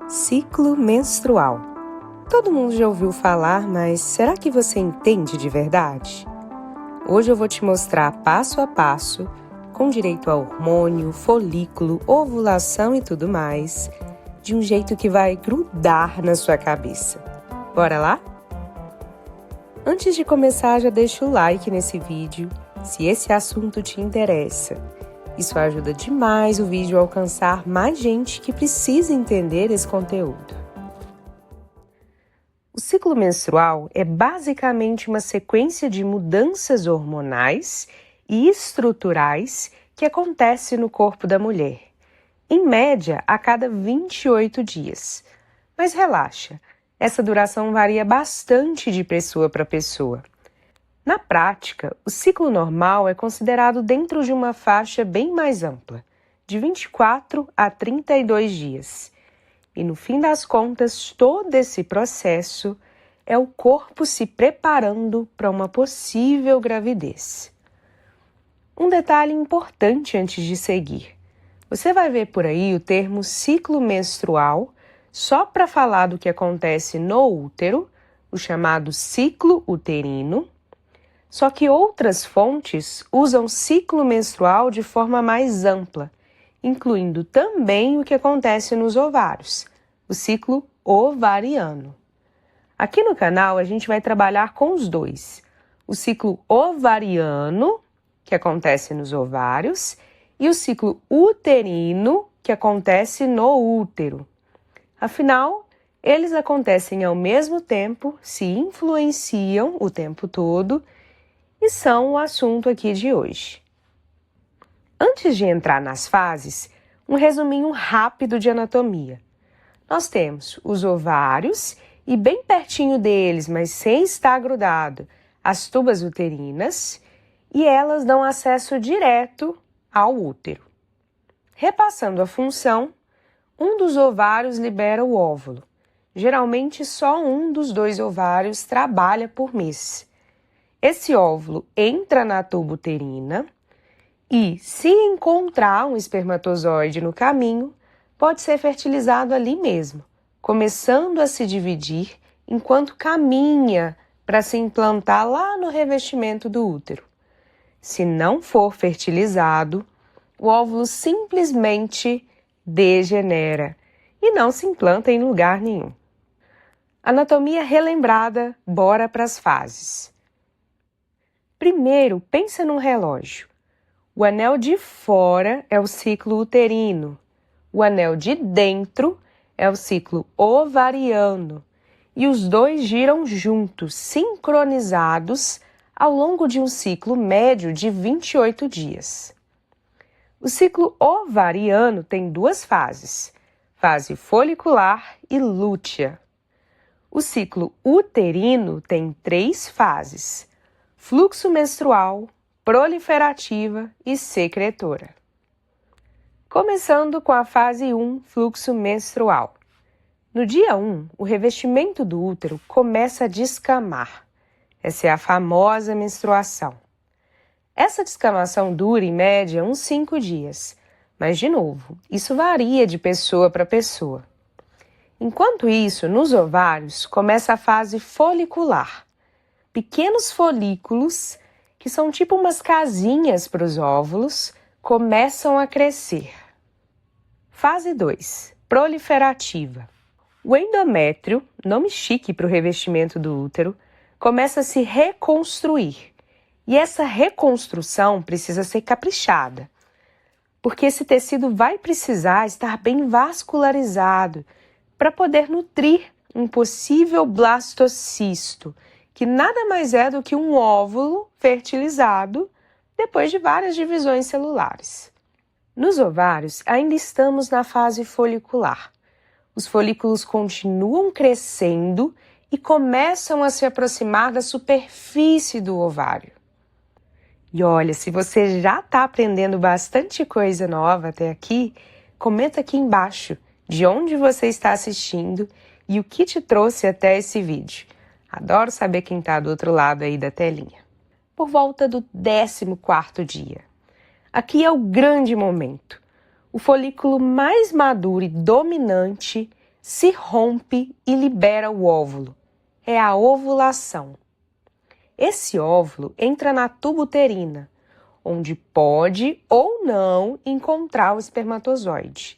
Ciclo menstrual. Todo mundo já ouviu falar, mas será que você entende de verdade? Hoje eu vou te mostrar passo a passo, com direito a hormônio, folículo, ovulação e tudo mais, de um jeito que vai grudar na sua cabeça. Bora lá? Antes de começar, já deixa o like nesse vídeo, se esse assunto te interessa. Isso ajuda demais o vídeo a alcançar mais gente que precisa entender esse conteúdo. O ciclo menstrual é basicamente uma sequência de mudanças hormonais e estruturais que acontece no corpo da mulher, em média a cada 28 dias. Mas relaxa, essa duração varia bastante de pessoa para pessoa. Na prática, o ciclo normal é considerado dentro de uma faixa bem mais ampla, de 24 a 32 dias. E no fim das contas, todo esse processo é o corpo se preparando para uma possível gravidez. Um detalhe importante antes de seguir. Você vai ver por aí o termo ciclo menstrual só para falar do que acontece no útero, o chamado ciclo uterino. Só que outras fontes usam ciclo menstrual de forma mais ampla, incluindo também o que acontece nos ovários, o ciclo ovariano. Aqui no canal a gente vai trabalhar com os dois, o ciclo ovariano, que acontece nos ovários, e o ciclo uterino, que acontece no útero. Afinal, eles acontecem ao mesmo tempo, se influenciam o tempo todo e são o assunto aqui de hoje. Antes de entrar nas fases, um resuminho rápido de anatomia. Nós temos os ovários e bem pertinho deles, mas sem estar grudado, as tubas uterinas, e elas dão acesso direto ao útero. Repassando a função, um dos ovários libera o óvulo. Geralmente só um dos dois ovários trabalha por mês. Esse óvulo entra na tuba uterina e, se encontrar um espermatozoide no caminho, pode ser fertilizado ali mesmo, começando a se dividir enquanto caminha para se implantar lá no revestimento do útero. Se não for fertilizado, o óvulo simplesmente degenera e não se implanta em lugar nenhum. Anatomia relembrada, bora para as fases. Primeiro, pensa num relógio. O anel de fora é o ciclo uterino, o anel de dentro é o ciclo ovariano e os dois giram juntos, sincronizados, ao longo de um ciclo médio de 28 dias. O ciclo ovariano tem duas fases, fase folicular e lútea. O ciclo uterino tem 3 fases, fluxo menstrual, proliferativa e secretora. Começando com a fase 1, fluxo menstrual. No dia 1, o revestimento do útero começa a descamar. Essa é a famosa menstruação. Essa descamação dura, em média, uns 5 dias. Mas, de novo, isso varia de pessoa para pessoa. Enquanto isso, nos ovários, começa a fase folicular. Pequenos folículos, que são tipo umas casinhas para os óvulos, começam a crescer. Fase 2, proliferativa. O endométrio, nome chique para o revestimento do útero, começa a se reconstruir. E essa reconstrução precisa ser caprichada, porque esse tecido vai precisar estar bem vascularizado para poder nutrir um possível blastocisto, que nada mais é do que um óvulo fertilizado depois de várias divisões celulares. Nos ovários, ainda estamos na fase folicular. Os folículos continuam crescendo e começam a se aproximar da superfície do ovário. E olha, se você já está aprendendo bastante coisa nova até aqui, comenta aqui embaixo de onde você está assistindo e o que te trouxe até esse vídeo. Adoro saber quem está do outro lado aí da telinha. Por volta do 14º dia. Aqui é o grande momento. O folículo mais maduro e dominante se rompe e libera o óvulo. É a ovulação. Esse óvulo entra na tuba uterina, onde pode ou não encontrar o espermatozoide,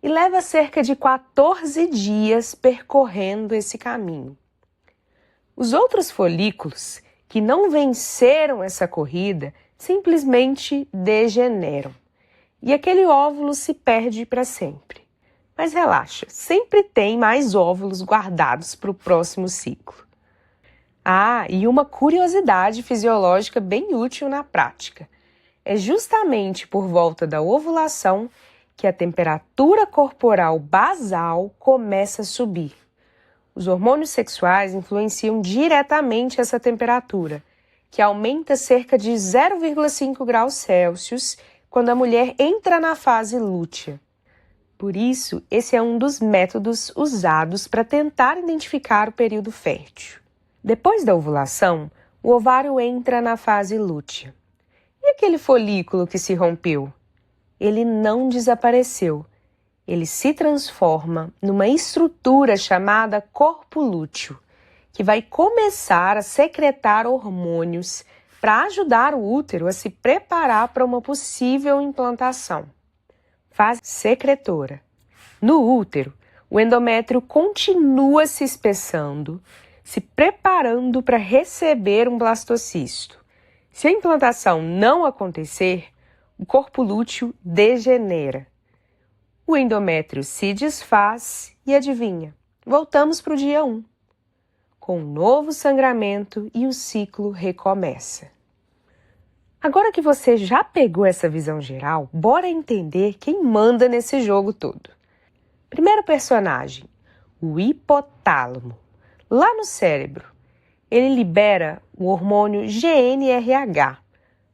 e leva cerca de 14 dias percorrendo esse caminho. Os outros folículos, que não venceram essa corrida, simplesmente degeneram, e aquele óvulo se perde para sempre. Mas relaxa, sempre tem mais óvulos guardados para o próximo ciclo. Ah, e uma curiosidade fisiológica bem útil na prática. É justamente por volta da ovulação que a temperatura corporal basal começa a subir. Os hormônios sexuais influenciam diretamente essa temperatura, que aumenta cerca de 0,5 graus Celsius quando a mulher entra na fase lútea. Por isso, esse é um dos métodos usados para tentar identificar o período fértil. Depois da ovulação, o ovário entra na fase lútea. E aquele folículo que se rompeu? Ele não desapareceu. Ele se transforma numa estrutura chamada corpo lúteo, que vai começar a secretar hormônios para ajudar o útero a se preparar para uma possível implantação. Fase secretora. No útero, o endométrio continua se espessando, se preparando para receber um blastocisto. Se a implantação não acontecer, o corpo lúteo degenera. O endométrio se desfaz e adivinha, voltamos para o dia 1. Com um novo sangramento e o ciclo recomeça. Agora que você já pegou essa visão geral, bora entender quem manda nesse jogo todo. Primeiro personagem, o hipotálamo. Lá no cérebro, ele libera o hormônio GnRH,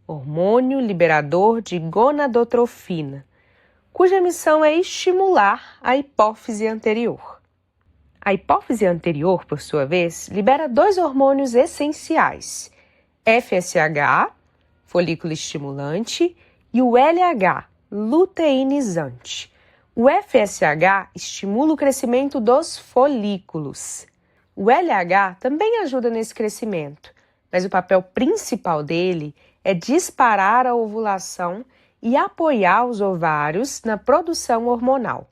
hormônio liberador de gonadotrofina, cuja missão é estimular a hipófise anterior. A hipófise anterior, por sua vez, libera 2 hormônios essenciais, FSH, folículo estimulante, e o LH, luteinizante. O FSH estimula o crescimento dos folículos. O LH também ajuda nesse crescimento, mas o papel principal dele é disparar a ovulação e apoiar os ovários na produção hormonal.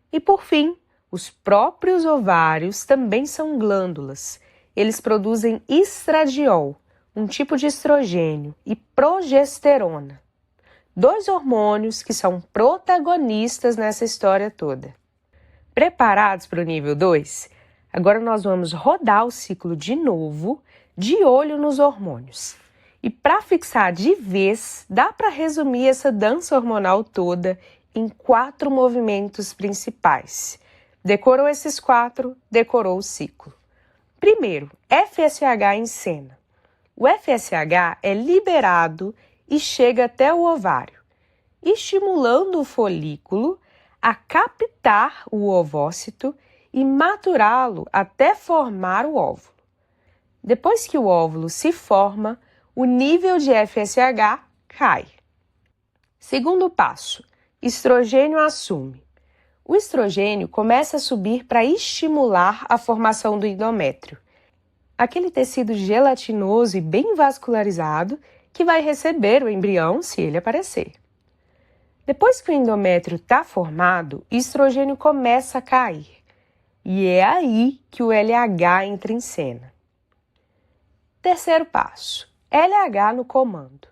E por fim, os próprios ovários também são glândulas. Eles produzem estradiol, um tipo de estrogênio, e progesterona. 2 hormônios que são protagonistas nessa história toda. Preparados para o nível 2? Agora nós vamos rodar o ciclo de novo, de olho nos hormônios. E para fixar de vez, dá para resumir essa dança hormonal toda em 4 movimentos principais. Decorou esses 4, decorou o ciclo. Primeiro, FSH em cena. O FSH é liberado e chega até o ovário, estimulando o folículo a captar o ovócito e maturá-lo até formar o óvulo. Depois que o óvulo se forma, o nível de FSH cai. Segundo passo, estrogênio assume. O estrogênio começa a subir para estimular a formação do endométrio, aquele tecido gelatinoso e bem vascularizado que vai receber o embrião se ele aparecer. Depois que o endométrio está formado, o estrogênio começa a cair. E é aí que o LH entra em cena. Terceiro passo, LH no comando.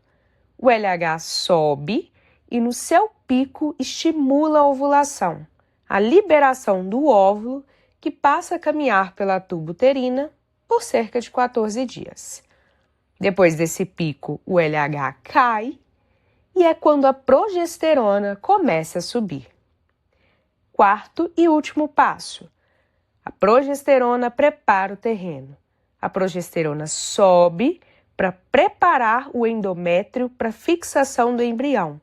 O LH sobe e no seu pico estimula a ovulação, a liberação do óvulo que passa a caminhar pela tuba uterina por cerca de 14 dias. Depois desse pico, o LH cai e é quando a progesterona começa a subir. Quarto e último passo. A progesterona prepara o terreno. A progesterona sobe para preparar o endométrio para fixação do embrião.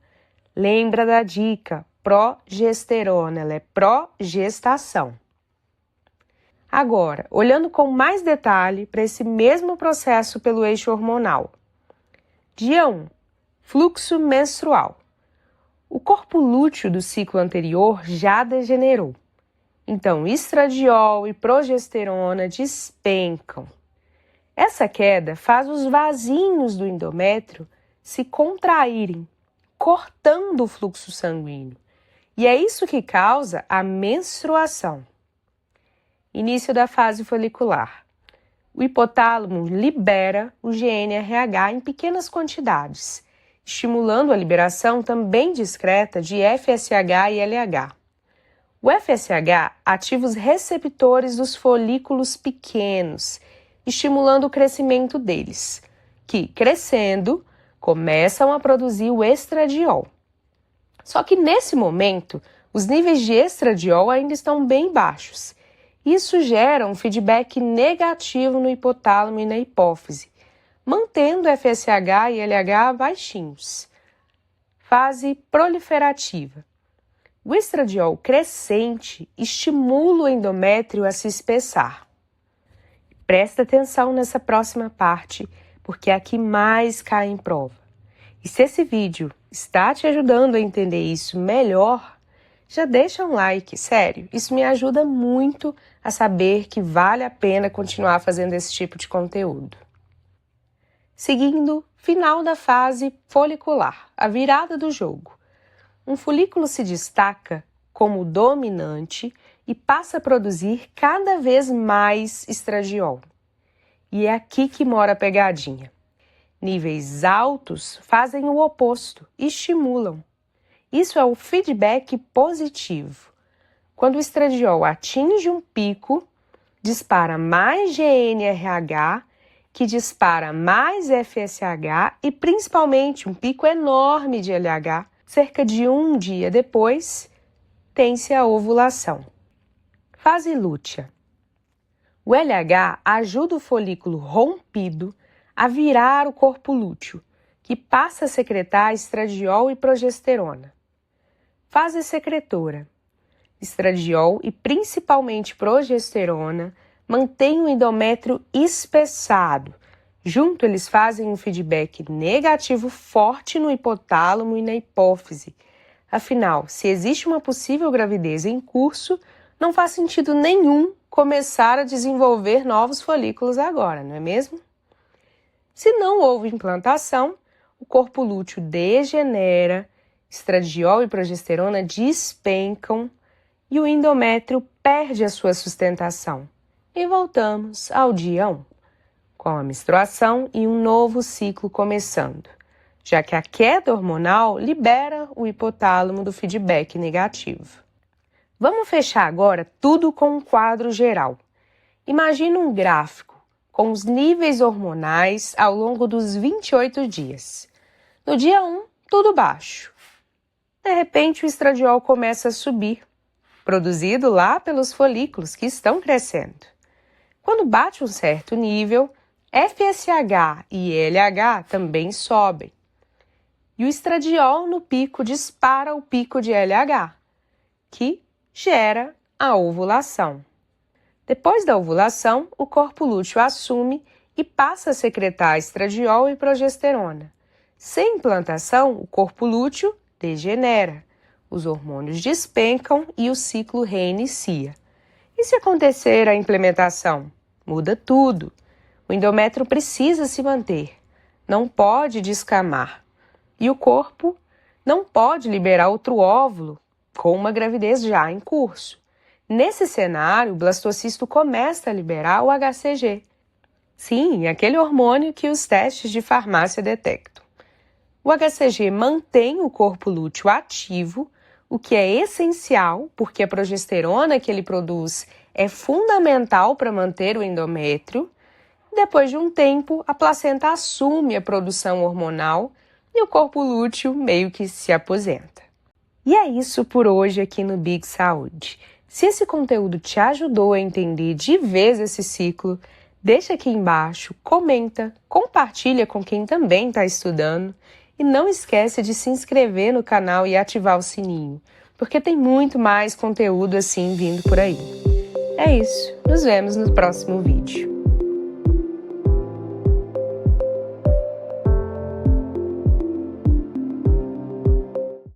Lembra da dica, progesterona, ela é progestação. Agora, olhando com mais detalhe para esse mesmo processo pelo eixo hormonal. Dia 1. Fluxo menstrual. O corpo lúteo do ciclo anterior já degenerou. Então, estradiol e progesterona despencam. Essa queda faz os vasinhos do endométrio se contraírem, cortando o fluxo sanguíneo. E é isso que causa a menstruação. Início da fase folicular. O hipotálamo libera o GnRH em pequenas quantidades, estimulando a liberação também discreta de FSH e LH. O FSH ativa os receptores dos folículos pequenos, estimulando o crescimento deles, que, crescendo, começam a produzir o estradiol. Só que nesse momento, os níveis de estradiol ainda estão bem baixos. Isso gera um feedback negativo no hipotálamo e na hipófise, mantendo FSH e LH baixinhos. Fase proliferativa. O estradiol crescente estimula o endométrio a se espessar. Presta atenção nessa próxima parte, porque é a que mais cai em prova. E se esse vídeo está te ajudando a entender isso melhor, já deixa um like, sério, isso me ajuda muito a saber que vale a pena continuar fazendo esse tipo de conteúdo. Seguindo, final da fase folicular, a virada do jogo. Um folículo se destaca como dominante e passa a produzir cada vez mais estradiol. E é aqui que mora a pegadinha. Níveis altos fazem o oposto, estimulam. Isso é o feedback positivo. Quando o estradiol atinge um pico, dispara mais GnRH, que dispara mais FSH e principalmente um pico enorme de LH. Cerca de um dia depois, tem-se a ovulação. Fase lútea. O LH ajuda o folículo rompido a virar o corpo lúteo, que passa a secretar estradiol e progesterona. Fase secretora. Estradiol e principalmente progesterona mantêm o endométrio espessado. Junto, eles fazem um feedback negativo forte no hipotálamo e na hipófise. Afinal, se existe uma possível gravidez em curso, não faz sentido nenhum começar a desenvolver novos folículos agora, não é mesmo? Se não houve implantação, o corpo lúteo degenera, estradiol e progesterona despencam e o endométrio perde a sua sustentação. E voltamos ao dia 1. Com a menstruação e um novo ciclo começando, já que a queda hormonal libera o hipotálamo do feedback negativo. Vamos fechar agora tudo com um quadro geral. Imagina um gráfico com os níveis hormonais ao longo dos 28 dias. No dia 1, tudo baixo. De repente, o estradiol começa a subir, produzido lá pelos folículos que estão crescendo. Quando bate um certo nível, FSH e LH também sobem. E o estradiol no pico dispara o pico de LH, que gera a ovulação. Depois da ovulação, o corpo lúteo assume e passa a secretar estradiol e progesterona. Sem implantação, o corpo lúteo degenera, os hormônios despencam e o ciclo reinicia. E se acontecer a implementação? Muda tudo. O endométrio precisa se manter, não pode descamar. E o corpo não pode liberar outro óvulo com uma gravidez já em curso. Nesse cenário, o blastocisto começa a liberar o HCG. Sim, aquele hormônio que os testes de farmácia detectam. O HCG mantém o corpo lúteo ativo, o que é essencial, porque a progesterona que ele produz é fundamental para manter o endométrio. Depois de um tempo, a placenta assume a produção hormonal e o corpo lúteo meio que se aposenta. E é isso por hoje aqui no Big Saúde. Se esse conteúdo te ajudou a entender de vez esse ciclo, deixa aqui embaixo, comenta, compartilha com quem também está estudando e não esquece de se inscrever no canal e ativar o sininho, porque tem muito mais conteúdo assim vindo por aí. É isso, nos vemos no próximo vídeo.